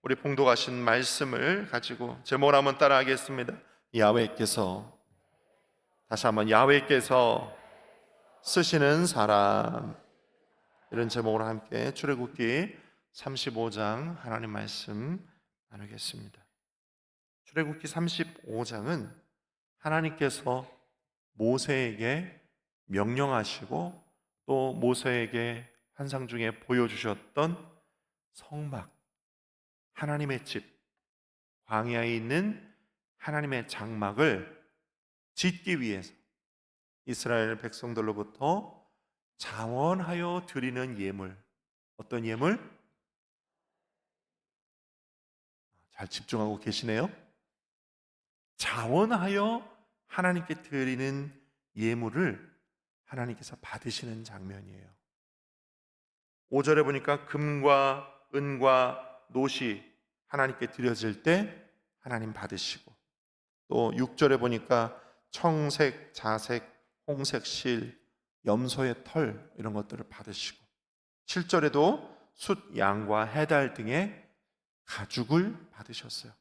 우리 봉독하신 말씀을 가지고 제목을 한번 따라하겠습니다. 야훼께서, 다시 한번 야훼께서 쓰시는 사람, 이런 제목으로 함께 출애굽기 35장 하나님 말씀 나누겠습니다. 출애굽기 35장은 하나님께서 모세에게 명령하시고 또 모세에게 환상 중에 보여주셨던 성막, 하나님의 집, 광야에 있는 하나님의 장막을 짓기 위해서 이스라엘 백성들로부터 자원하여 드리는 예물, 어떤 예물? 잘 집중하고 계시네요. 자원하여 하나님께 드리는 예물을 하나님께서 받으시는 장면이에요. 5절에 보니까 금과 은과 놋이 하나님께 드려질 때 하나님 받으시고, 또 6절에 보니까 청색, 자색, 홍색 실, 염소의 털, 이런 것들을 받으시고, 7절에도 숫, 양과 해달 등의 가죽을 받으셨어요.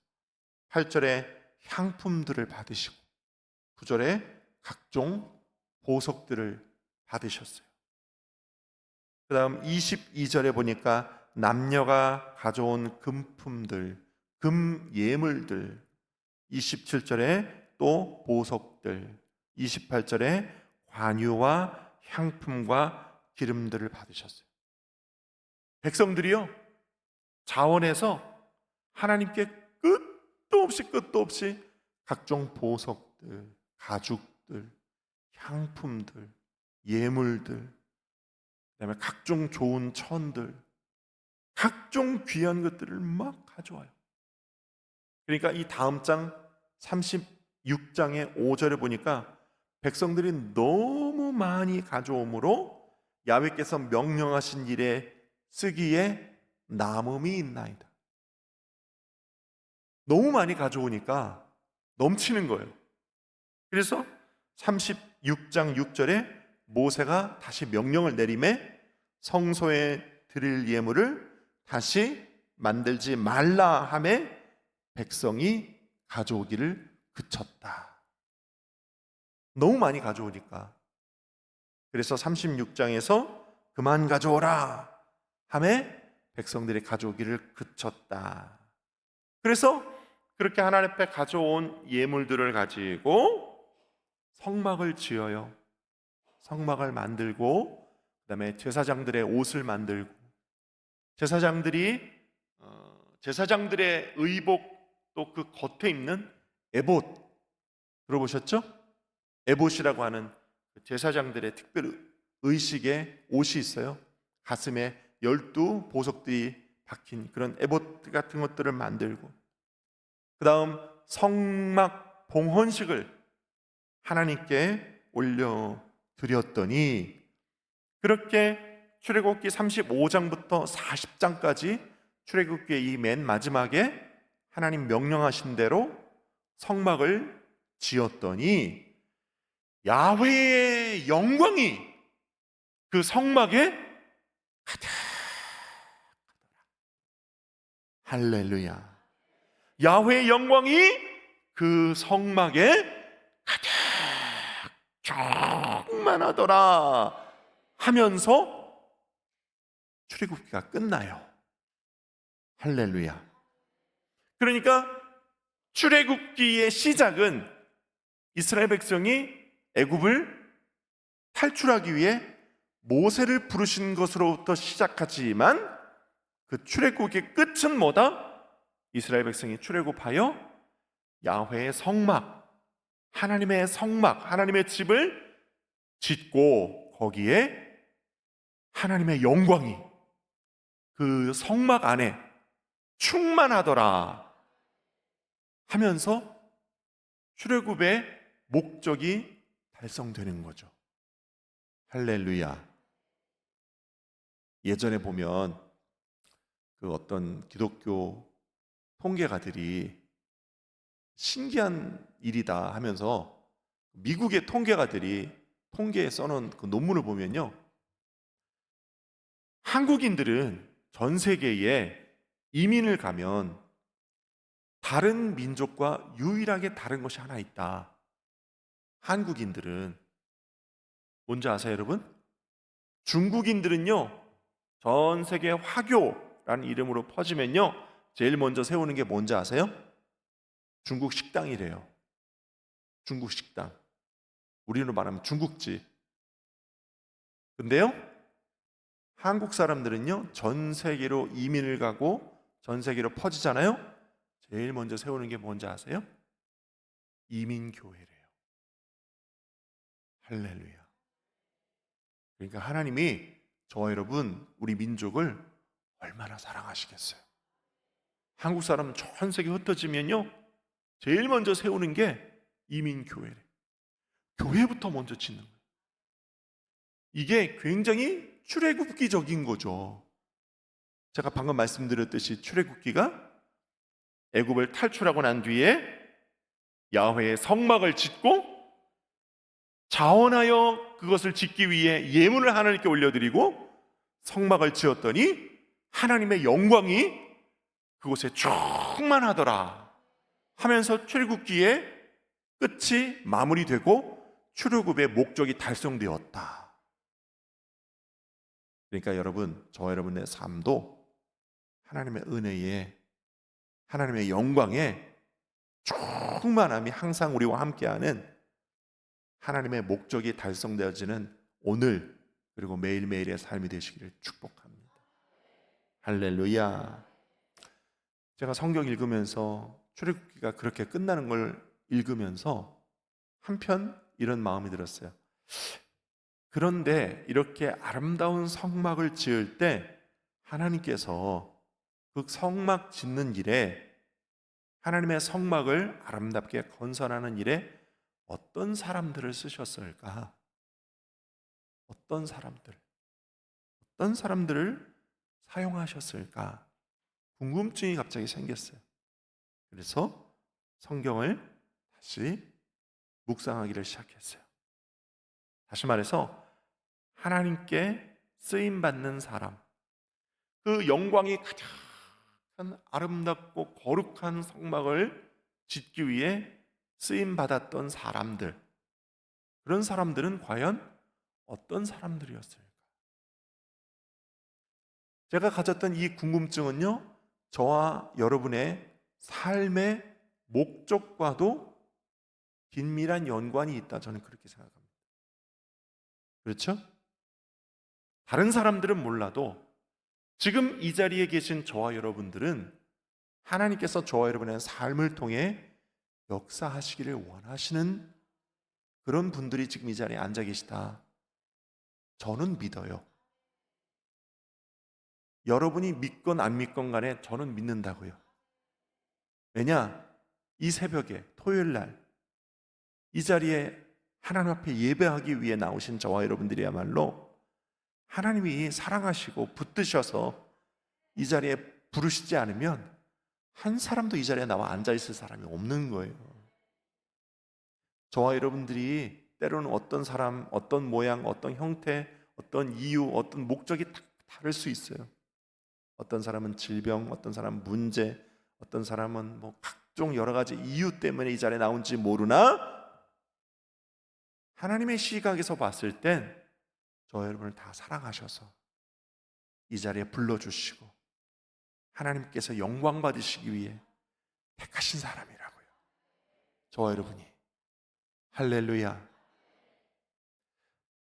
8절에 향품들을 받으시고, 9절에 각종 보석들을 받으셨어요. 그 다음 22절에 보니까 남녀가 가져온 금품들, 금 예물들, 27절에 또 보석들, 28절에 관유와 향품과 기름들을 받으셨어요. 백성들이요, 자원해서 하나님께 끝도 없이 각종 보석들, 가죽들, 향품들, 예물들, 그다음에 각종 좋은 천들, 각종 귀한 것들을 막 가져와요. 그러니까 이 다음 장 36장의 5절에 보니까 백성들이 너무 많이 가져오므로 야훼께서 명령하신 일에 쓰기에 남음이 있나이다. 너무 많이 가져오니까 넘치는 거예요. 그래서 36장 6절에 모세가 다시 명령을 내리매 성소에 드릴 예물을 다시 만들지 말라 하매 백성이 가져오기를 그쳤다. 너무 많이 가져오니까. 그래서 36장에서 그만 가져오라 하매 백성들이 가져오기를 그쳤다. 그래서 그렇게 하나님 앞에 가져온 예물들을 가지고 성막을 지어요. 성막을 만들고, 그 다음에 제사장들의 옷을 만들고, 제사장들의 의복, 또 그 겉에 입는 에봇, 들어보셨죠? 에봇이라고 하는 제사장들의 특별 의식의 옷이 있어요. 가슴에 12 보석들이 박힌 그런 에봇 같은 것들을 만들고, 그 다음 성막 봉헌식을 하나님께 올려드렸더니, 그렇게 출애굽기 35장부터 40장까지 출애굽기의 이 맨 마지막에 하나님 명령하신 대로 성막을 지었더니 야훼의 영광이 그 성막에 가득. 할렐루야. 야훼의 영광이 그 성막에 가득 충만하더라 하면서 출애굽기가 끝나요. 할렐루야. 그러니까 출애굽기의 시작은 이스라엘 백성이 애굽을 탈출하기 위해 모세를 부르신 것으로부터 시작하지만 그 출애굽기의 끝은 뭐다? 이스라엘 백성이 출애굽하여 야훼의 성막, 하나님의 성막, 하나님의 집을 짓고 거기에 하나님의 영광이 그 성막 안에 충만하더라 하면서 출애굽의 목적이 달성되는 거죠. 할렐루야. 예전에 보면 그 어떤 기독교 통계가들이 신기한 일이다 하면서 미국의 통계가들이 통계에 써놓은 그 논문을 보면요, 한국인들은 전 세계에 이민을 가면 다른 민족과 유일하게 다른 것이 하나 있다. 한국인들은 뭔지 아세요, 여러분? 중국인들은요, 전 세계 화교라는 이름으로 퍼지면요, 제일 먼저 세우는 게 뭔지 아세요? 중국 식당이래요. 중국 식당. 우리로 말하면 중국집. 근데요, 한국 사람들은요, 전 세계로 이민을 가고 전 세계로 퍼지잖아요. 제일 먼저 세우는 게 뭔지 아세요? 이민교회래요. 할렐루야. 그러니까 하나님이 저와 여러분, 우리 민족을 얼마나 사랑하시겠어요? 한국 사람 전 세계 흩어지면요, 제일 먼저 세우는 게 이민교회래요. 교회부터 먼저 짓는 거예요. 이게 굉장히 출애굽기적인 거죠. 제가 방금 말씀드렸듯이 출애굽기가 애굽을 탈출하고 난 뒤에 야훼의 성막을 짓고 자원하여 그것을 짓기 위해 예물을 하나님께 올려드리고 성막을 지었더니 하나님의 영광이 그곳에 충만하더라 하면서 출애굽기의 끝이 마무리되고 출애굽의 목적이 달성되었다. 그러니까 여러분, 저와 여러분의 삶도 하나님의 은혜에, 하나님의 영광에 충만함이 항상 우리와 함께하는 하나님의 목적이 달성되어지는 오늘 그리고 매일매일의 삶이 되시기를 축복합니다. 할렐루야. 제가 성경 읽으면서 출애굽기가 그렇게 끝나는 걸 읽으면서 한편 이런 마음이 들었어요. 그런데 이렇게 아름다운 성막을 지을 때 하나님께서 그 성막 짓는 일에, 하나님의 성막을 아름답게 건설하는 일에 어떤 사람들을 쓰셨을까? 어떤 사람들을 사용하셨을까? 궁금증이 갑자기 생겼어요. 그래서 성경을 다시 묵상하기를 시작했어요. 다시 말해서 하나님께 쓰임 받는 사람, 그 영광이 가장 아름답고 거룩한 성막을 짓기 위해 쓰임 받았던 사람들, 그런 사람들은 과연 어떤 사람들이었을까? 제가 가졌던 이 궁금증은요, 저와 여러분의 삶의 목적과도 긴밀한 연관이 있다, 저는 그렇게 생각합니다. 그렇죠? 다른 사람들은 몰라도 지금 이 자리에 계신 저와 여러분들은 하나님께서 저와 여러분의 삶을 통해 역사하시기를 원하시는 그런 분들이 지금 이 자리에 앉아 계시다, 저는 믿어요. 여러분이 믿건 안 믿건 간에 저는 믿는다고요. 왜냐? 이 새벽에 토요일 날 이 자리에 하나님 앞에 예배하기 위해 나오신 저와 여러분들이야말로 하나님이 사랑하시고 붙드셔서 이 자리에 부르시지 않으면 한 사람도 이 자리에 나와 앉아 있을 사람이 없는 거예요. 저와 여러분들이 때로는 어떤 사람, 어떤 모양, 어떤 형태, 어떤 이유, 어떤 목적이 다 다를 수 있어요. 어떤 사람은 질병, 어떤 사람은 문제, 어떤 사람은 뭐 각종 여러 가지 이유 때문에 이 자리에 나온지 모르나 하나님의 시각에서 봤을 땐 저 여러분을 다 사랑하셔서 이 자리에 불러주시고 하나님께서 영광 받으시기 위해 택하신 사람이라고요, 저와 여러분이. 할렐루야.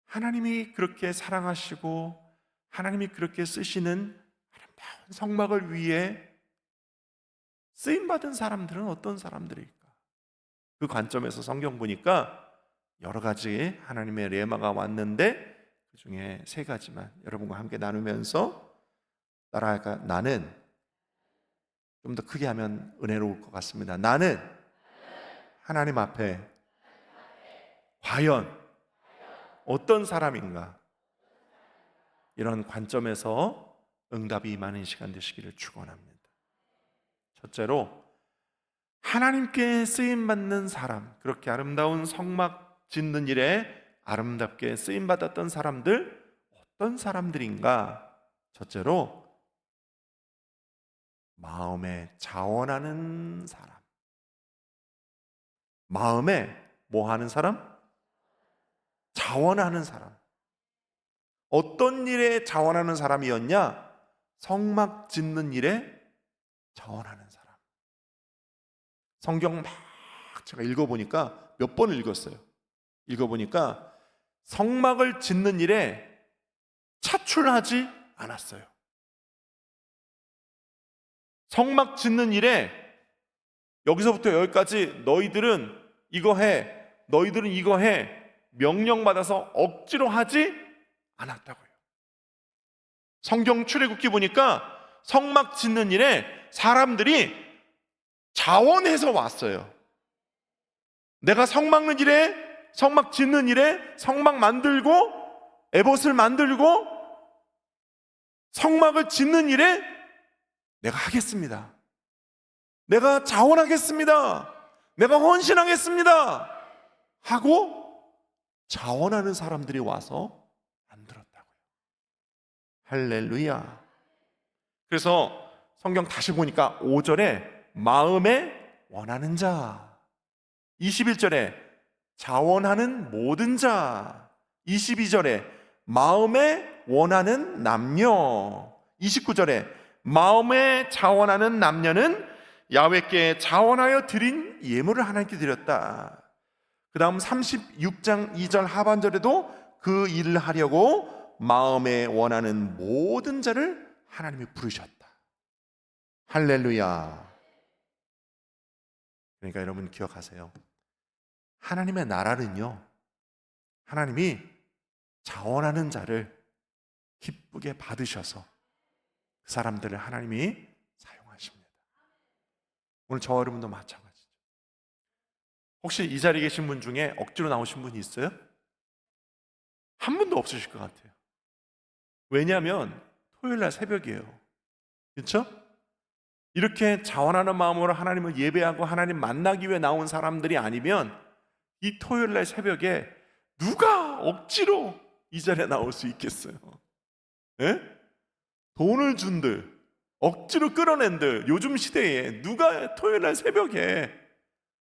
하나님이 그렇게 사랑하시고 하나님이 그렇게 쓰시는 아름다운 성막을 위해 쓰임받은 사람들은 어떤 사람들일까? 그 관점에서 성경 보니까 여러 가지 하나님의 레마가 왔는데 그 중에 세 가지만 여러분과 함께 나누면서 따라할까? 나는, 좀 더 크게 하면 은혜로울 것 같습니다. 나는 하나님 앞에 과연 어떤 사람인가? 이런 관점에서 응답이 임하는 시간 되시기를 축원합니다. 첫째로, 하나님께 쓰임받는 사람, 그렇게 아름다운 성막 짓는 일에 아름답게 쓰임받았던 사람들, 어떤 사람들인가? 첫째로 마음에 자원하는 사람. 마음에 뭐 하는 사람? 자원하는 사람. 어떤 일에 자원하는 사람이었냐? 성막 짓는 일에 자원하는 사람. 성경 막 제가 읽어보니까 몇 번을 읽었어요. 읽어보니까 성막을 짓는 일에 차출하지 않았어요. 성막 짓는 일에 여기서부터 여기까지 너희들은 이거 해, 너희들은 이거 해 명령받아서 억지로 하지 않았다고요. 성경 출애굽기 보니까 성막 짓는 일에 사람들이 자원해서 왔어요. 내가 성막 짓는 일에 성막 만들고 에봇을 만들고 성막을 짓는 일에 내가 하겠습니다. 내가 자원하겠습니다. 내가 헌신하겠습니다. 하고 자원하는 사람들이 와서 만들었다고요. 할렐루야. 그래서 성경 다시 보니까 5절에 마음에 원하는 자, 21절에 자원하는 모든 자, 22절에 마음에 원하는 남녀, 29절에 마음에 자원하는 남녀는 야훼께 자원하여 드린 예물을 하나님께 드렸다. 그 다음 36장 2절 하반절에도 그 일을 하려고 마음에 원하는 모든 자를 하나님이 부르셨다. 할렐루야. 그러니까 여러분 기억하세요. 하나님의 나라는요, 하나님이 자원하는 자를 기쁘게 받으셔서 그 사람들을 하나님이 사용하십니다. 오늘 저와 여러분도 마찬가지죠. 혹시 이 자리에 계신 분 중에 억지로 나오신 분이 있어요? 한 분도 없으실 것 같아요. 왜냐하면 토요일날 새벽이에요. 그렇죠? 이렇게 자원하는 마음으로 하나님을 예배하고 하나님 만나기 위해 나온 사람들이 아니면 이 토요일날 새벽에 누가 억지로 이 자리에 나올 수 있겠어요? 예? 돈을 준들, 억지로 끌어낸들, 요즘 시대에 누가 토요일날 새벽에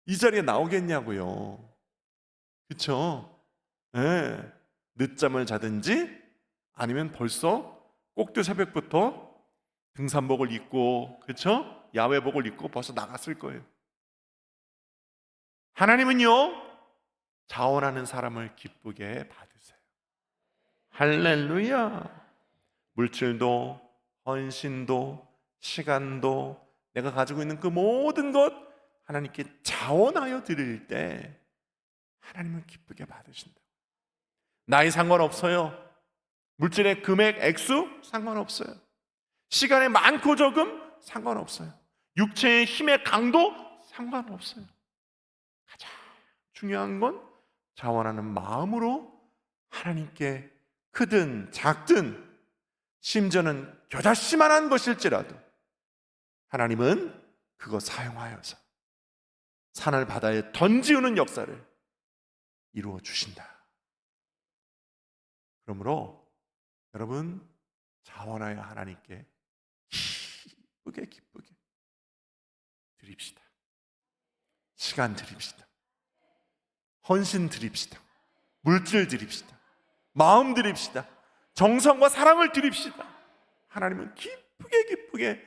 이 자리에 나오겠냐고요. 그렇죠? 예. 늦잠을 자든지 아니면 벌써 꼭두 새벽부터 등산복을 입고, 그렇죠? 야외복을 입고 벌써 나갔을 거예요. 하나님은요, 자원하는 사람을 기쁘게 받으세요. 할렐루야. 물질도, 헌신도, 시간도, 내가 가지고 있는 그 모든 것 하나님께 자원하여 드릴 때 하나님은 기쁘게 받으신다. 나이 상관없어요. 물질의 금액, 액수 상관없어요. 시간의 많고 적음 상관없어요. 육체의 힘의 강도 상관없어요. 가장 중요한 건 자원하는 마음으로 하나님께 크든 작든 심지어는 겨자씨만한 것일지라도 하나님은 그거 사용하여서 산을 바다에 던지우는 역사를 이루어 주신다. 그러므로 여러분 자원하여 하나님께 기쁘게 드립시다. 시간 드립시다. 헌신 드립시다. 물질 드립시다. 마음 드립시다. 정성과 사랑을 드립시다. 하나님은 기쁘게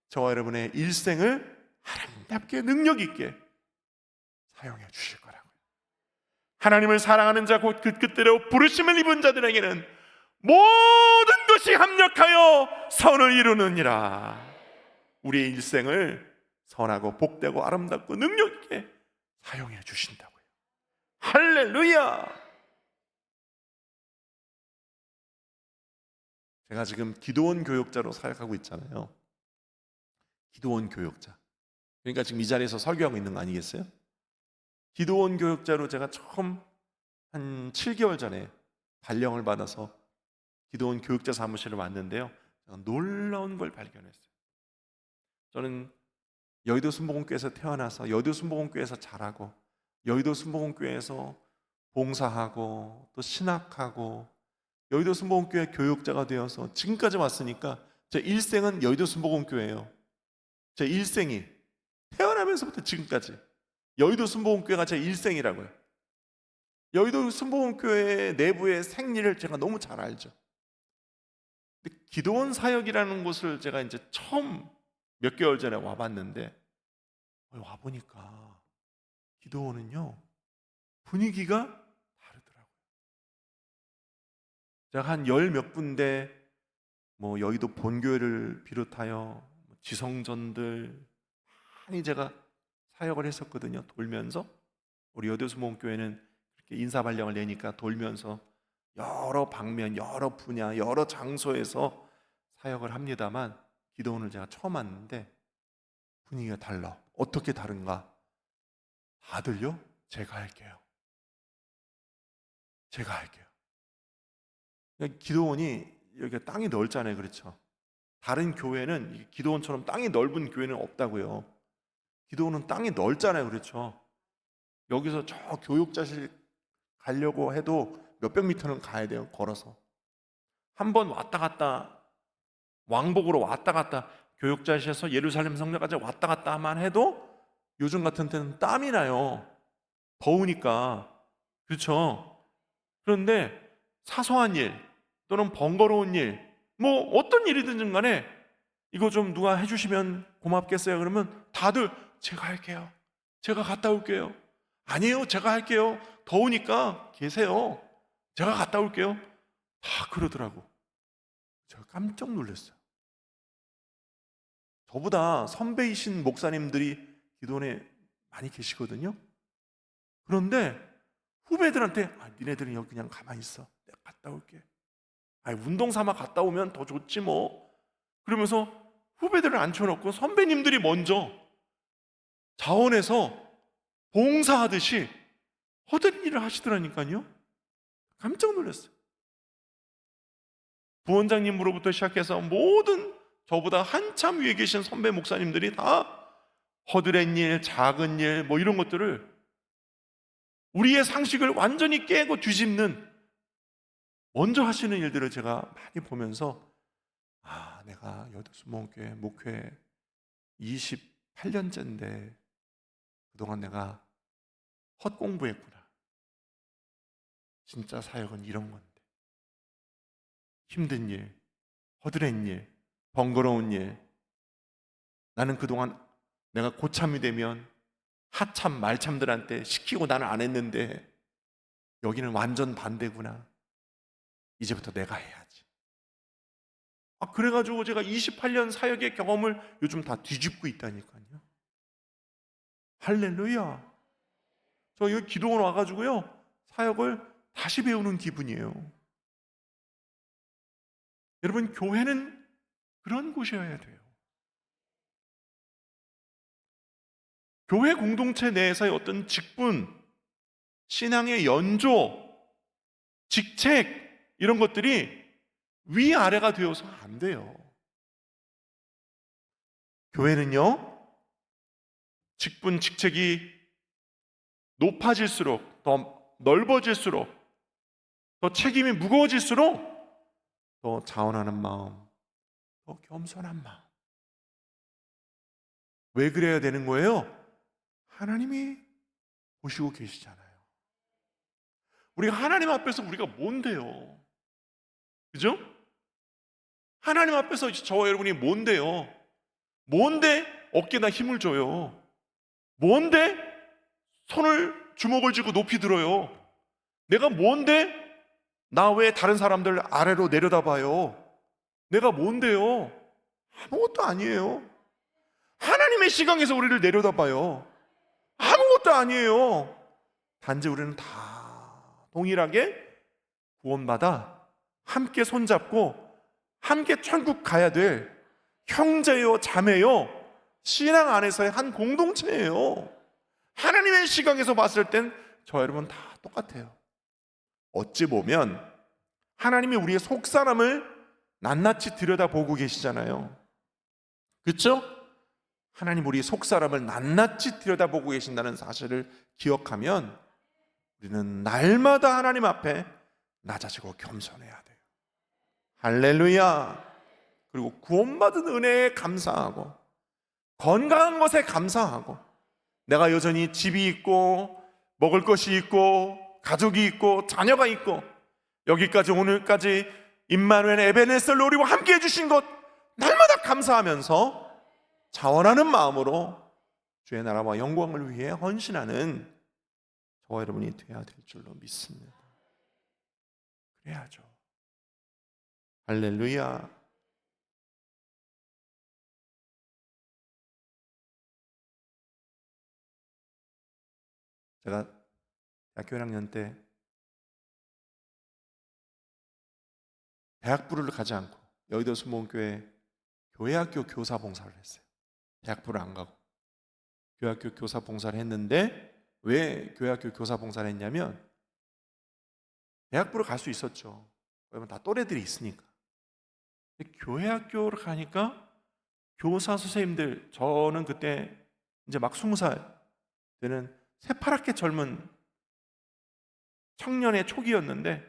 저와 여러분의 일생을 아름답게 능력 있게 사용해 주실 거라고요. 하나님을 사랑하는 자 곧 그 뜻대로 부르심을 입은 자들에게는 모든 것이 합력하여 선을 이루느니라. 우리의 일생을 선하고 복되고 아름답고 능력 있게 사용해 주신다고요. 할렐루야. 제가 지금 기도원 교역자로 사역하고 있잖아요. 기도원 교역자. 그러니까 지금 이 자리에서 설교하고 있는 거 아니겠어요? 기도원 교역자로 제가 처음 한 7개월 전에 발령을 받아서 기도원 교역자 사무실을 왔는데요. 놀라운 걸 발견했어요. 저는 여의도 순복음교회에서 태어나서 여의도 순복음교회에서 자라고 여의도 순복음교회에서 봉사하고 또 신학하고 여의도 순복음교회 교역자가 되어서 지금까지 왔으니까 제 일생은 여의도 순복음교회예요. 제 일생이, 태어나면서부터 지금까지 여의도 순복음교회가 제 일생이라고요. 여의도 순복음교회 내부의 생리를 제가 너무 잘 알죠. 근데 기도원 사역이라는 곳을 제가 이제 처음 몇 개월 전에 와봤는데, 와보니까 기도원은요 분위기가 다르더라고요. 제가 한 열 몇 군데 뭐 여의도 본교회를 비롯하여 지성전들 많이 제가 사역을 했었거든요. 돌면서 우리 여의도 순복음교회는 이렇게 인사발령을 내니까 돌면서 여러 방면, 여러 분야, 여러 장소에서 사역을 합니다만, 기도원을 제가 처음 왔는데 분위기가 달라. 어떻게 다른가? 다들요? 제가 할게요. 제가 할게요. 기도원이 여기가 땅이 넓잖아요. 그렇죠? 다른 교회는 기도원처럼 땅이 넓은 교회는 없다고요. 기도원은 땅이 넓잖아요. 그렇죠? 여기서 저 교육자실 가려고 해도 몇백 미터는 가야 돼요. 걸어서. 한 번 왔다 갔다, 왕복으로 왔다 갔다, 교육자실에서 예루살렘 성전까지 왔다 갔다만 해도 요즘 같은 때는 땀이 나요. 더우니까. 그렇죠? 그런데 사소한 일 또는 번거로운 일, 뭐 어떤 일이든 간에 이거 좀 누가 해주시면 고맙겠어요. 그러면 다들 제가 할게요. 제가 갔다 올게요. 아니에요, 제가 할게요. 더우니까 계세요. 제가 갔다 올게요. 다 그러더라고. 제가 깜짝 놀랐어요. 저보다 선배이신 목사님들이 기도원에 많이 계시거든요. 그런데 후배들한테 니네들은 여기 그냥 가만히 있어, 내가 갔다 올게. 운동 삼아 갔다 오면 더 좋지 뭐. 그러면서 후배들을 앉혀놓고 선배님들이 먼저 자원해서 봉사하듯이 허든 일을 하시더라니까요. 깜짝 놀랐어요. 부원장님으로부터 시작해서 모든 저보다 한참 위에 계신 선배 목사님들이 다 허드렛 일, 작은 일, 뭐 이런 것들을, 우리의 상식을 완전히 깨고 뒤집는 먼저 하시는 일들을 제가 많이 보면서, 내가 여의도 순복음교회 목회 28년째인데 그동안 내가 헛공부했구나. 진짜 사역은 이런 건데. 힘든 일, 허드렛 일, 번거로운 일, 나는 그동안 내가 고참이 되면 하참 말참들한테 시키고 나는 안 했는데 여기는 완전 반대구나. 이제부터 내가 해야지. 그래가지고 제가 28년 사역의 경험을 요즘 다 뒤집고 있다니까요. 할렐루야. 저 여기 기도원 와가지고요 사역을 다시 배우는 기분이에요. 여러분, 교회는 그런 곳이어야 돼요. 교회 공동체 내에서의 어떤 직분, 신앙의 연조, 직책, 이런 것들이 위아래가 되어서 안 돼요. 교회는요 직분, 직책이 높아질수록, 더 넓어질수록, 더 책임이 무거워질수록 더 자원하는 마음, 더 겸손한 마음. 왜 그래야 되는 거예요? 하나님이 보시고 계시잖아요. 우리가 하나님 앞에서 우리가 뭔데요? 그죠? 하나님 앞에서 저와 여러분이 뭔데요? 뭔데 어깨나 힘을 줘요? 뭔데 주먹을 쥐고 높이 들어요? 내가 뭔데 나 왜 다른 사람들 아래로 내려다봐요? 내가 뭔데요? 아무것도 아니에요. 하나님의 시각에서 우리를 내려다봐요. 아무것도 아니에요. 단지 우리는 다 동일하게 구원받아 함께 손잡고 함께 천국 가야 될 형제요 자매요 신앙 안에서의 한 공동체예요. 하나님의 시각에서 봤을 땐 저 여러분 다 똑같아요. 어찌 보면 하나님이 우리의 속사람을 낱낱이 들여다보고 계시잖아요. 그렇죠? 하나님 우리의 속사람을 낱낱이 들여다보고 계신다는 사실을 기억하면 우리는 날마다 하나님 앞에 낮아지고 겸손해야 돼요. 할렐루야. 그리고 구원받은 은혜에 감사하고 건강한 것에 감사하고, 내가 여전히 집이 있고 먹을 것이 있고 가족이 있고 자녀가 있고 여기까지 오늘까지 임마누엘 에베네셀 우리와 함께 해주신 것 날마다 감사하면서 자원하는 마음으로 주의 나라와 영광을 위해 헌신하는 저와 여러분이 되어야 될 줄로 믿습니다. 그래야죠. 할렐루야. 제가 대학교 1학년 때 대학부를 가지 않고 여의도 순복음교회 교회학교 교사 봉사를 했어요. 대학부를 안 가고 교회학교 교사 봉사를 했는데, 왜 교회학교 교사 봉사를 했냐면 대학부를 갈 수 있었죠. 왜냐면 다 또래들이 있으니까. 근데 교회학교를 가니까 교사 선생님들, 저는 그때 이제 막 20살 되는 새파랗게 젊은 청년의 초기였는데,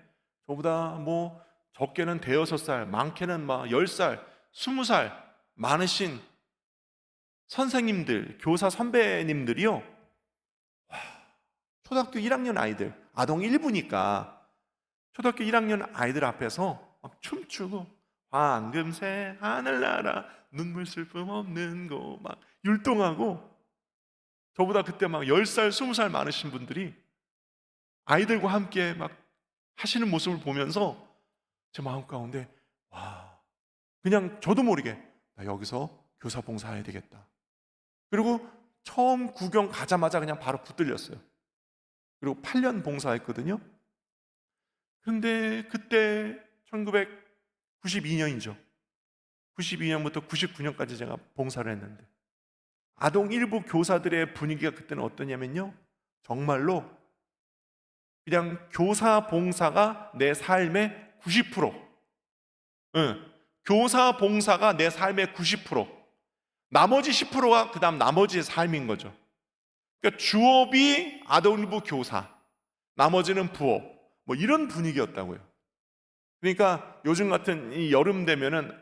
저보다 뭐 적게는 대여섯 살, 많게는 막 10살, 20살 많으신 선생님들, 교사 선배님들이요, 초등학교 1학년 아이들, 아동 1부니까 초등학교 1학년 아이들 앞에서 막 춤추고 황금새 하늘나라 눈물 슬픔 없는 곳 막 율동하고, 저보다 그때 막 10살, 20살 많으신 분들이 아이들과 함께 막 하시는 모습을 보면서 제 마음 가운데, 와, 그냥 저도 모르게 나 여기서 교사 봉사해야 되겠다. 그리고 처음 구경 가자마자 그냥 바로 붙들렸어요. 그리고 8년 봉사했거든요. 그런데 그때 1992년이죠. 92년부터 99년까지 제가 봉사를 했는데, 아동 일부 교사들의 분위기가 그때는 어떠냐면요, 정말로 그냥 교사 봉사가 내 삶의 90%, 응, 교사 봉사가 내 삶의 90%, 나머지 10%가 그 다음 나머지의 삶인 거죠. 그러니까 주업이 아동 일부 교사, 나머지는 부업, 뭐 이런 분위기였다고요. 그러니까 요즘 같은 이 여름 되면은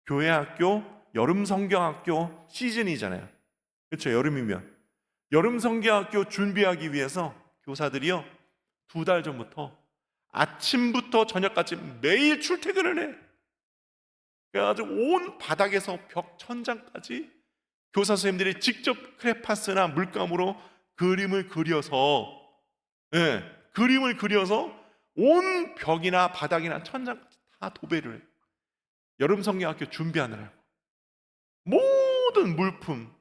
교회 학교, 여름 성경학교 시즌이잖아요. 그렇죠? 여름이면 여름 성경학교 준비하기 위해서 교사들이요, 2달 전부터 아침부터 저녁까지 매일 출퇴근을 해. 그래가지고 온 바닥에서 벽 천장까지 교사 선생님들이 직접 크레파스나 물감으로 그림을 그려서, 예, 그림을 그려서 온 벽이나 바닥이나 천장까지 다 도배를 해요. 여름 성경학교 준비하느라고 모든 물품,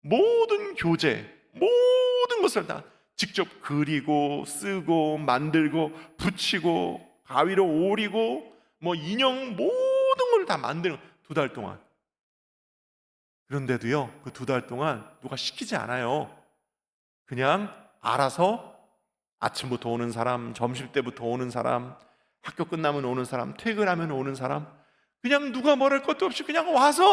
모든 교재, 모든 것을 다 직접 그리고 쓰고 만들고 붙이고 가위로 오리고 뭐 인형 모든 걸 다 만드는 2달 동안. 그런데도요, 그 2달 동안 누가 시키지 않아요. 그냥 알아서 아침부터 오는 사람, 점심때부터 오는 사람, 학교 끝나면 오는 사람, 퇴근하면 오는 사람, 그냥 누가 뭐랄 것도 없이 그냥 와서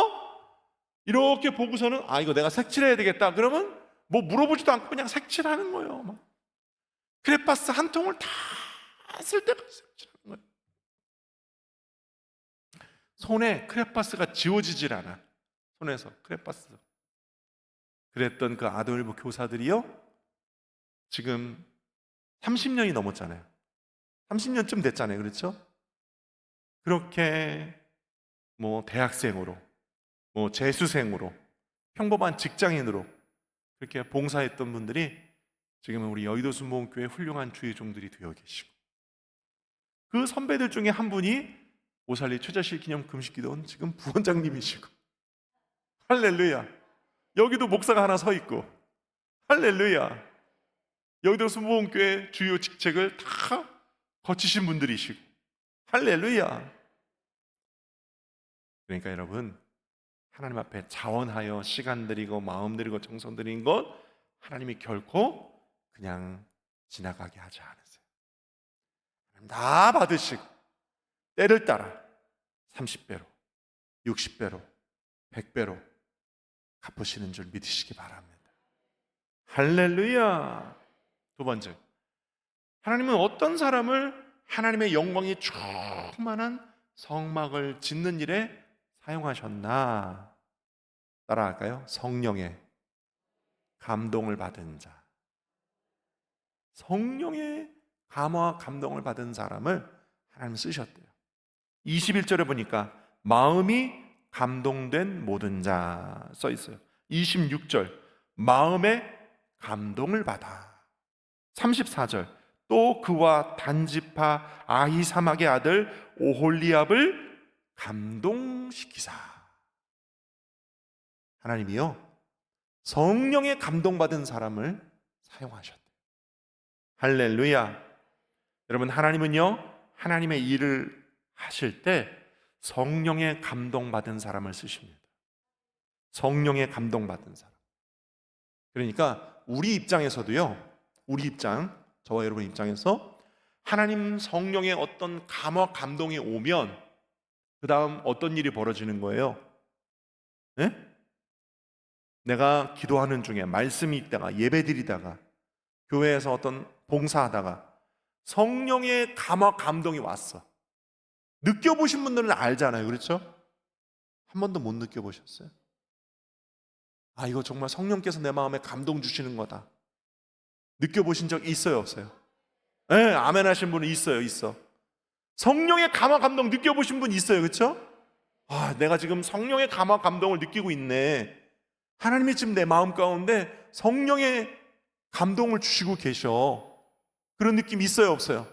이렇게 보고서는, 아, 이거 내가 색칠해야 되겠다 그러면 뭐 물어보지도 않고 그냥 색칠하는 거예요. 막 크레파스 한 통을 다 쓸 때까지 색칠하는 거예요. 손에 크레파스가 지워지질 않아. 손에서 크레파스. 그랬던 그 아동일부 교사들이요, 지금 30년이 넘었잖아요. 30년쯤 됐잖아요. 그렇죠? 그렇게 뭐 대학생으로, 뭐 재수생으로, 평범한 직장인으로 그렇게 봉사했던 분들이 지금은 우리 여의도 순복음교회 훌륭한 주의종들이 되어 계시고, 그 선배들 중에 한 분이 오살리 최자실 기념 금식기도원 지금 부원장님이시고, 할렐루야. 여기도 목사가 하나 서 있고, 할렐루야. 여의도 순복음교회 주요 직책을 다 거치신 분들이시고, 할렐루야. 그러니까 여러분, 하나님 앞에 자원하여 시간 들이고 마음 들이고 정성 들인 것 하나님이 결코 그냥 지나가게 하지 않으세요. 다 받으시고 때를 따라 30배로, 60배로, 100배로 갚으시는 줄 믿으시기 바랍니다. 할렐루야. 2번째, 하나님은 어떤 사람을 하나님의 영광이 충만한 성막을 짓는 일에 사용하셨나? 따라할까요? 성령의 감동을 받은 자. 성령의 감화와 감동을 받은 사람을 하나님 쓰셨대요. 21절에 보니까 마음이 감동된 모든 자 써 있어요. 26절 마음에 감동을 받아. 34절 또 그와 단지파 아히사막의 아들 오홀리압을 감동시키사. 하나님이요 성령에 감동받은 사람을 사용하셨대요. 할렐루야. 여러분, 하나님은요 하나님의 일을 하실 때 성령에 감동받은 사람을 쓰십니다. 성령에 감동받은 사람. 그러니까 우리 입장에서도요, 우리 입장, 저와 여러분 입장에서 하나님 성령의 어떤 감화 감동이 오면 그 다음 어떤 일이 벌어지는 거예요? 네? 내가 기도하는 중에 말씀이 있다가 예배 드리다가 교회에서 어떤 봉사하다가 성령의 감화 감동이 왔어. 느껴보신 분들은 알잖아요. 그렇죠? 한 번도 못 느껴보셨어요? 아, 이거 정말 성령께서 내 마음에 감동 주시는 거다. 느껴보신 적 있어요, 없어요? 네, 아멘 하신 분은 있어. 성령의 감화 감동 느껴보신 분 있어요, 그렇죠? 아, 내가 지금 성령의 감화 감동을 느끼고 있네. 하나님이 지금 내 마음 가운데 성령의 감동을 주시고 계셔. 그런 느낌 있어요, 없어요?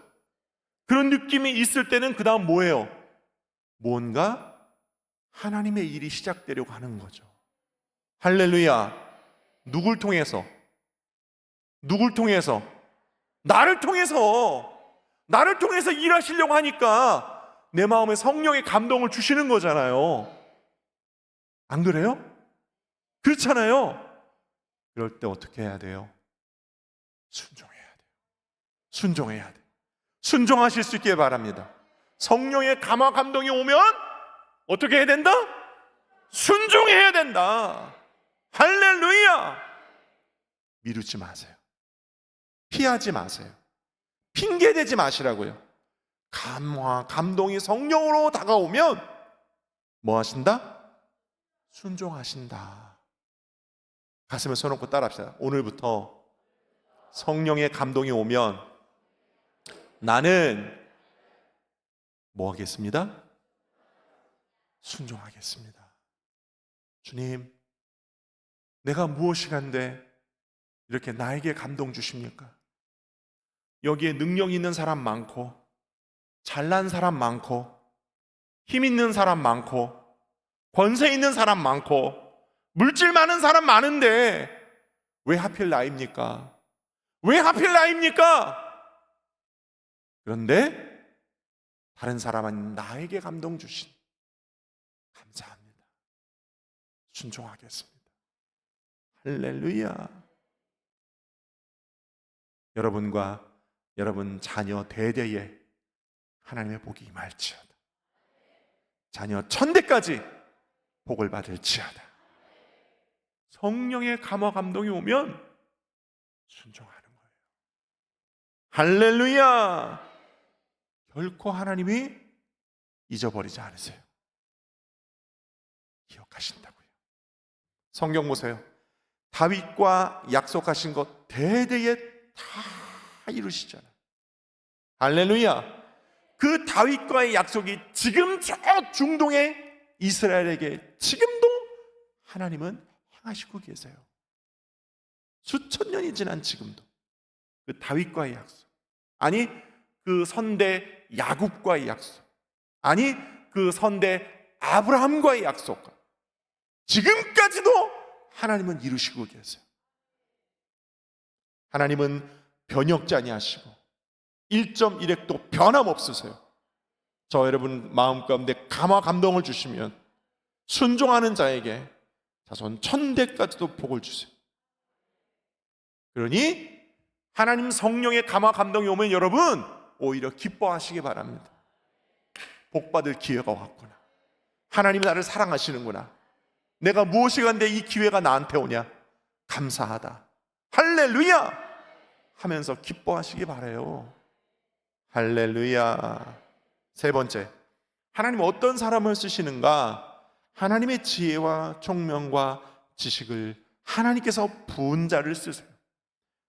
그런 느낌이 있을 때는 그 다음 뭐예요? 뭔가 하나님의 일이 시작되려고 하는 거죠. 할렐루야. 누굴 통해서? 누굴 통해서? 나를 통해서 일하시려고 하니까 내 마음에 성령의 감동을 주시는 거잖아요. 안 그래요? 그렇잖아요. 그럴 때 어떻게 해야 돼요? 순종해야 돼요. 순종하실 수 있기를 바랍니다. 성령의 감화 감동이 오면 어떻게 해야 된다? 순종해야 된다. 할렐루야. 미루지 마세요. 피하지 마세요. 핑계대지 마시라고요. 감화 감동이 성령으로 다가오면 뭐 하신다? 순종하신다. 가슴에 손놓고 따라합시다. 오늘부터 성령의 감동이 오면 나는 뭐 하겠습니다? 순종하겠습니다. 주님, 내가 무엇이 간데 이렇게 나에게 감동 주십니까? 여기에 능력 있는 사람 많고 잘난 사람 많고 힘 있는 사람 많고 권세 있는 사람 많고 물질 많은 사람 많은데 왜 하필 나입니까? 왜 하필 나입니까? 그런데 다른 사람은 나에게 감동 주신 감사합니다. 순종하겠습니다. 할렐루야. 여러분과 여러분 자녀 대대에 하나님의 복이 임할지어다. 자녀 1000대까지 복을 받을지어다. 성령의 감화 감동이 오면 순종하는 거예요. 할렐루야. 결코 하나님이 잊어버리지 않으세요. 기억하신다고요. 성경 보세요. 다윗과 약속하신 것 대대에 다 이루시잖아요. 할렐루야. 그 다윗과의 약속이 지금 저 중동의 이스라엘에게 지금도 하나님은 행하시고 계세요. 수천 년이 지난 지금도 그 다윗과의 약속, 아니 그 선대 야곱과의 약속, 아니 그 선대 아브라함과의 약속, 지금까지도 하나님은 이루시고 계세요. 하나님은 변혁자 아니하시고 1.1핵도 변함없으세요. 저 여러분 마음 가운데 감화 감동을 주시면 순종하는 자에게 자손 1000대까지도 복을 주세요. 그러니 하나님 성령의 감화 감동이 오면 여러분 오히려 기뻐하시기 바랍니다. 복받을 기회가 왔구나. 하나님이 나를 사랑하시는구나. 내가 무엇이 간데 이 기회가 나한테 오냐. 감사하다. 할렐루야 하면서 기뻐하시기 바라요. 할렐루야. 세 번째, 하나님 어떤 사람을 쓰시는가? 하나님의 지혜와 총명과 지식을 하나님께서 부은 자를 쓰세요.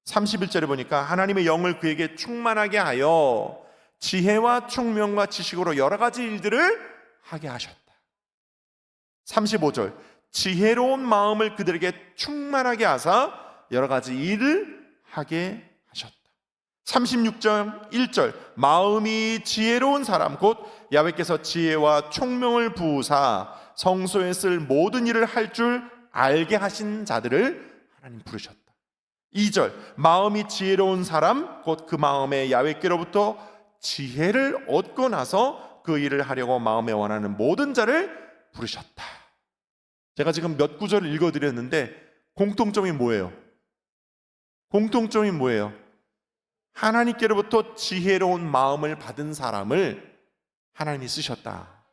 31절에 보니까 하나님의 영을 그에게 충만하게 하여 지혜와 총명과 지식으로 여러 가지 일들을 하게 하셨다. 35절, 지혜로운 마음을 그들에게 충만하게 하사 여러 가지 일을 하게 하셨다. 36절 1절, 마음이 지혜로운 사람 곧 야훼께서 지혜와 총명을 부으사 성소에 쓸 모든 일을 할 줄 알게 하신 자들을 하나님 부르셨다. 2절, 마음이 지혜로운 사람 곧 그 마음에 야훼께로부터 지혜를 얻고 나서 그 일을 하려고 마음에 원하는 모든 자를 부르셨다. 제가 지금 몇 구절을 읽어드렸는데 공통점이 뭐예요? 공통점이 뭐예요? 하나님께로부터 지혜로운 마음을 받은 사람을 하나님이 쓰셨다.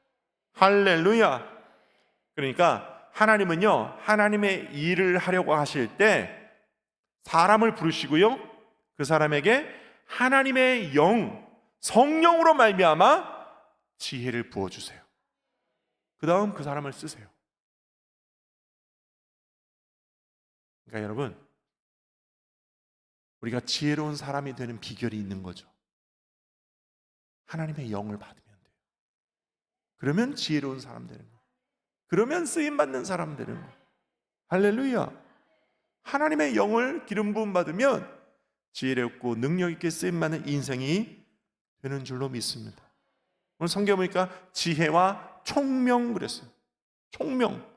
할렐루야. 그러니까 하나님은요, 하나님의 일을 하려고 하실 때 사람을 부르시고요, 그 사람에게 하나님의 영, 성령으로 말미암아 지혜를 부어주세요. 그 다음 그 사람을 쓰세요. 그러니까 여러분, 우리가 지혜로운 사람이 되는 비결이 있는 거죠. 하나님의 영을 받으면 돼요. 그러면 지혜로운 사람 되는 거예요. 그러면 쓰임받는 사람 되는 거예요. 할렐루야. 하나님의 영을 기름 부음 받으면 지혜롭고 능력 있게 쓰임받는 인생이 되는 줄로 믿습니다. 오늘 성경 보니까 지혜와 총명 그랬어요. 총명.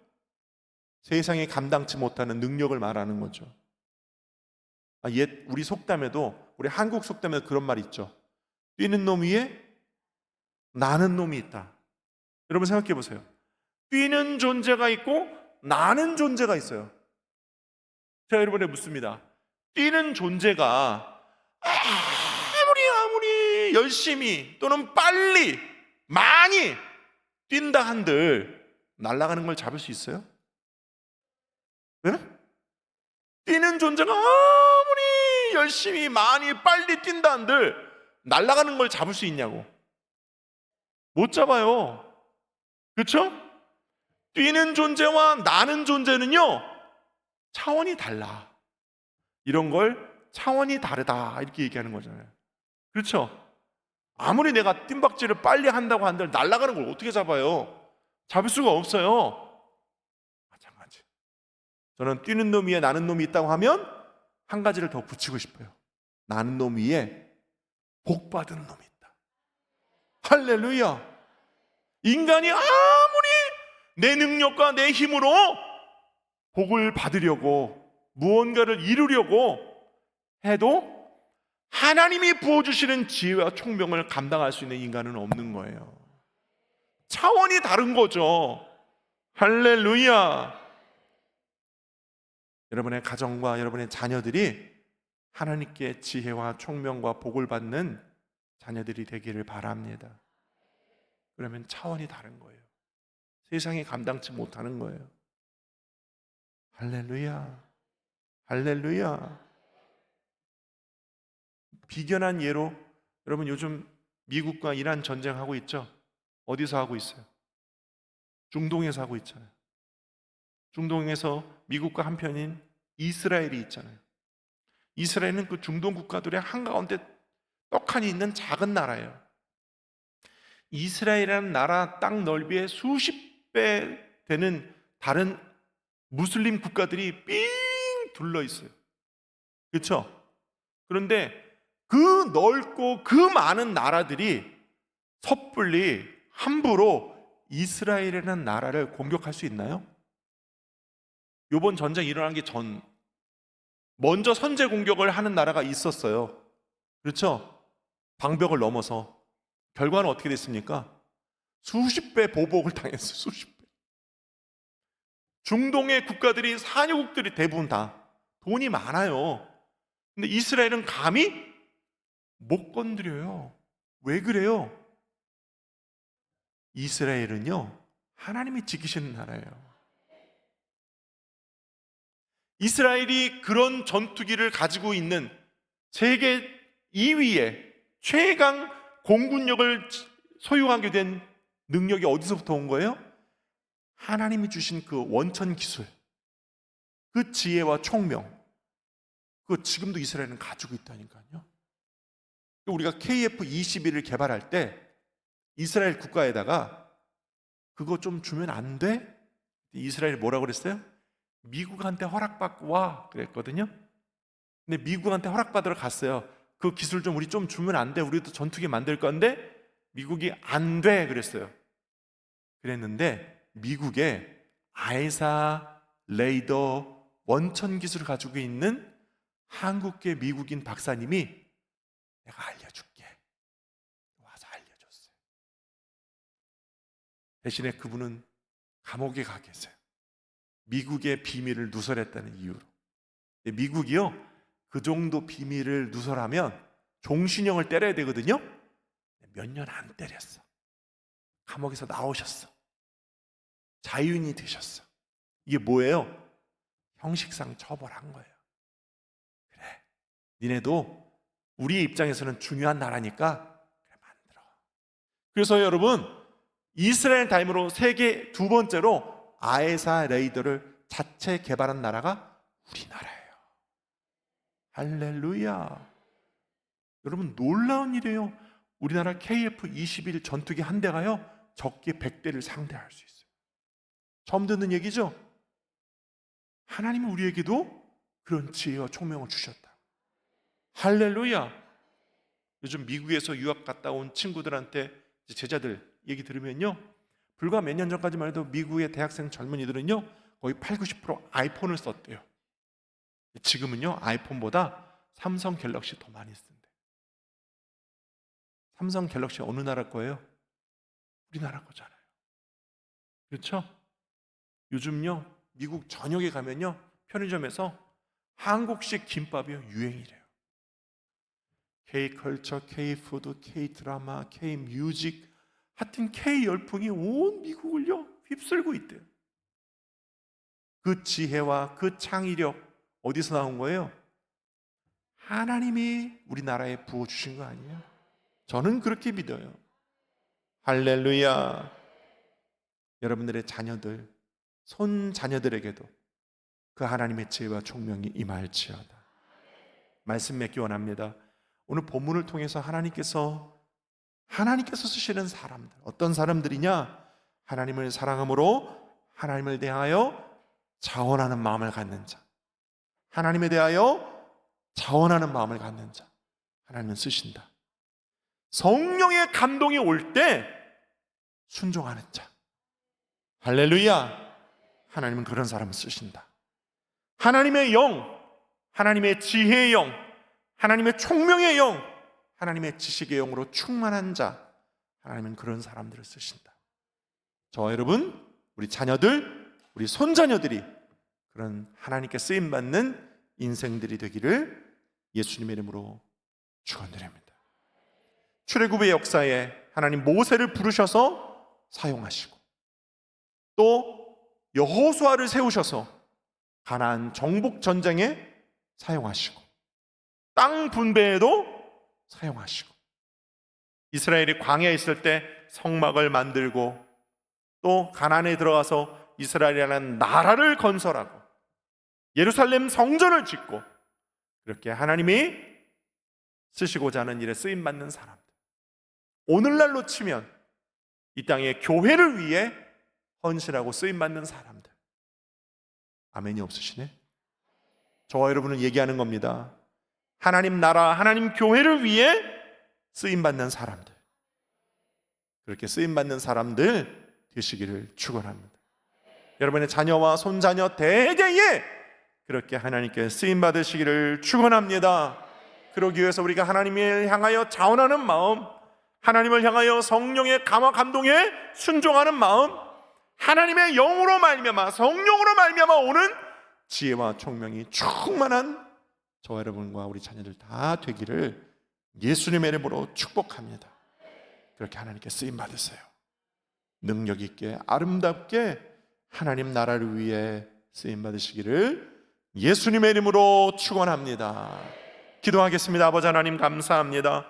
세상에 감당치 못하는 능력을 말하는 거죠. 옛 우리 속담에도, 우리 한국 속담에도 그런 말 있죠. 뛰는 놈 위에 나는 놈이 있다. 여러분 생각해 보세요. 뛰는 존재가 있고 나는 존재가 있어요. 제가 여러분에게 묻습니다. 뛰는 존재가 아무리 열심히 또는 빨리 많이 뛴다 한들 날아가는 걸 잡을 수 있어요? 네? 뛰는 존재가 아무리 열심히 많이 빨리 뛴다 한들 날아가는 걸 잡을 수 있냐고. 못 잡아요. 그렇죠? 뛰는 존재와 나는 존재는요 차원이 달라. 이런 걸 차원이 다르다 이렇게 얘기하는 거잖아요. 그렇죠? 아무리 내가 뜀박질을 빨리 한다고 한들 날아가는 걸 어떻게 잡아요? 잡을 수가 없어요. 마찬가지. 저는 뛰는 놈 위에 나는 놈이 있다고 하면 한 가지를 더 붙이고 싶어요. 나는 놈 위에 복 받은 놈이 있다. 할렐루야. 인간이 아무리 내 능력과 내 힘으로 복을 받으려고 무언가를 이루려고 해도 하나님이 부어주시는 지혜와 총명을 감당할 수 있는 인간은 없는 거예요. 차원이 다른 거죠. 할렐루야. 여러분의 가정과 여러분의 자녀들이 하나님께 지혜와 총명과 복을 받는 자녀들이 되기를 바랍니다. 그러면 차원이 다른 거예요. 세상에 감당치 못하는 거예요. 할렐루야. 할렐루야. 비견한 예로 여러분 요즘 미국과 이란 전쟁하고 있죠? 어디서 하고 있어요? 중동에서 하고 있잖아요. 중동에서 미국과 한편인 이스라엘이 있잖아요. 이스라엘은 그 중동 국가들의 한가운데 떡하니 있는 작은 나라예요. 이스라엘이라는 나라 땅 넓이의 수십 배 되는 다른 무슬림 국가들이 삥 둘러 있어요. 그렇죠? 그런데 그 넓고 그 많은 나라들이 섣불리 함부로 이스라엘이라는 나라를 공격할 수 있나요? 이번 전쟁 일어나기 전 먼저 선제 공격을 하는 나라가 있었어요. 그렇죠? 방벽을 넘어서. 결과는 어떻게 됐습니까? 수십 배 보복을 당했어요. 수십 배. 중동의 국가들이, 산유국들이 대부분 다 돈이 많아요. 근데 이스라엘은 감히 못 건드려요. 왜 그래요? 이스라엘은요 하나님이 지키시는 나라예요. 이스라엘이 그런 전투기를 가지고 있는 세계 2위의 최강 공군력을 소유하게 된 능력이 어디서부터 온 거예요? 하나님이 주신 그 원천 기술, 그 지혜와 총명, 그 지금도 이스라엘은 가지고 있다니까요. 우리가 KF-21을 개발할 때 이스라엘 국가에다가 그거 좀 주면 안 돼? 이스라엘이 뭐라고 그랬어요? 미국한테 허락받고 와 그랬거든요. 근데 미국한테 허락받으러 갔어요. 그 기술 좀 우리 좀 주면 안 돼? 우리도 전투기 만들 건데 미국이 안 돼 그랬어요. 그랬는데 미국의 아에사 레이더 원천 기술을 가지고 있는 한국계 미국인 박사님이 내가 알려줄게 와서 알려줬어요. 대신에 그분은 감옥에 가 계세요. 미국의 비밀을 누설했다는 이유로. 미국이요, 그 정도 비밀을 누설하면 종신형을 때려야 되거든요. 몇 년 안 때렸어. 감옥에서 나오셨어. 자유인이 되셨어. 이게 뭐예요? 형식상 처벌한 거예요. 그래, 니네도 우리의 입장에서는 중요한 나라니까 그래 만들어. 그래서 여러분, 이스라엘 다음으로 세계 두 번째로 아에사 레이더를 자체 개발한 나라가 우리나라예요. 할렐루야. 여러분, 놀라운 일이에요. 우리나라 KF-21 전투기 한 대가요 적기 100대를 상대할 수 있어요. 처음 듣는 얘기죠? 하나님은 우리에게도 그런 지혜와 총명을 주셨다. 할렐루야. 요즘 미국에서 유학 갔다 온 친구들한테, 제자들 얘기 들으면요, 불과 몇 년 전까지만 해도 미국의 대학생 젊은이들은요 거의 80-90% 아이폰을 썼대요. 지금은요 아이폰보다 삼성 갤럭시 더 많이 쓴대. 삼성 갤럭시 어느 나라 거예요? 우리나라 거잖아요. 그렇죠? 요즘요 미국 전역에 가면요 편의점에서 한국식 김밥이요 유행이래요. K컬처, K푸드, K드라마, K뮤직, 하여튼 K열풍이 온 미국을요 휩쓸고 있대요. 그 지혜와 그 창의력 어디서 나온 거예요? 하나님이 우리나라에 부어주신 거 아니에요? 저는 그렇게 믿어요. 할렐루야. 여러분들의 자녀들, 손자녀들에게도 그 하나님의 지혜와 총명이 임할지어다. 말씀 맺기 원합니다. 오늘 본문을 통해서 하나님께서 쓰시는 사람들, 어떤 사람들이냐? 하나님을 사랑함으로 하나님을 대하여 자원하는 마음을 갖는 자, 하나님에 대하여 자원하는 마음을 갖는 자, 하나님은 쓰신다. 성령의 감동이 올 때 순종하는 자, 할렐루야. 하나님은 그런 사람을 쓰신다. 하나님의 영, 하나님의 지혜의 영, 하나님의 총명의 영, 하나님의 지식의 영으로 충만한 자, 하나님은 그런 사람들을 쓰신다. 저와 여러분, 우리 자녀들, 우리 손자녀들이 그런 하나님께 쓰임받는 인생들이 되기를 예수님의 이름으로 축원드립니다. 출애굽의 역사에 하나님 모세를 부르셔서 사용하시고, 또 여호수아를 세우셔서 가나안 정복 전쟁에 사용하시고, 땅 분배에도 사용하시고, 이스라엘이 광야에 있을 때 성막을 만들고, 또 가나안에 들어가서 이스라엘이라는 나라를 건설하고 예루살렘 성전을 짓고, 그렇게 하나님이 쓰시고자 하는 일에 쓰임받는 사람들, 오늘날로 치면 이 땅의 교회를 위해 헌신하고 쓰임받는 사람들. 아멘이 없으시네? 저와 여러분은 얘기하는 겁니다. 하나님 나라, 하나님 교회를 위해 쓰임받는 사람들, 그렇게 쓰임받는 사람들 되시기를 축원합니다. 여러분의 자녀와 손자녀 대대에 그렇게 하나님께 쓰임받으시기를 축원합니다. 그러기 위해서 우리가 하나님을 향하여 자원하는 마음, 하나님을 향하여 성령의 감화 감동에 순종하는 마음, 하나님의 영으로 말미암아, 성령으로 말미암아 오는 지혜와 총명이 충만한 저와 여러분과 우리 자녀들 다 되기를 예수님의 이름으로 축복합니다. 그렇게 하나님께 쓰임 받으세요. 능력 있게 아름답게 하나님 나라를 위해 쓰임 받으시기를 예수님의 이름으로 축원합니다. 기도하겠습니다. 아버지 하나님 감사합니다.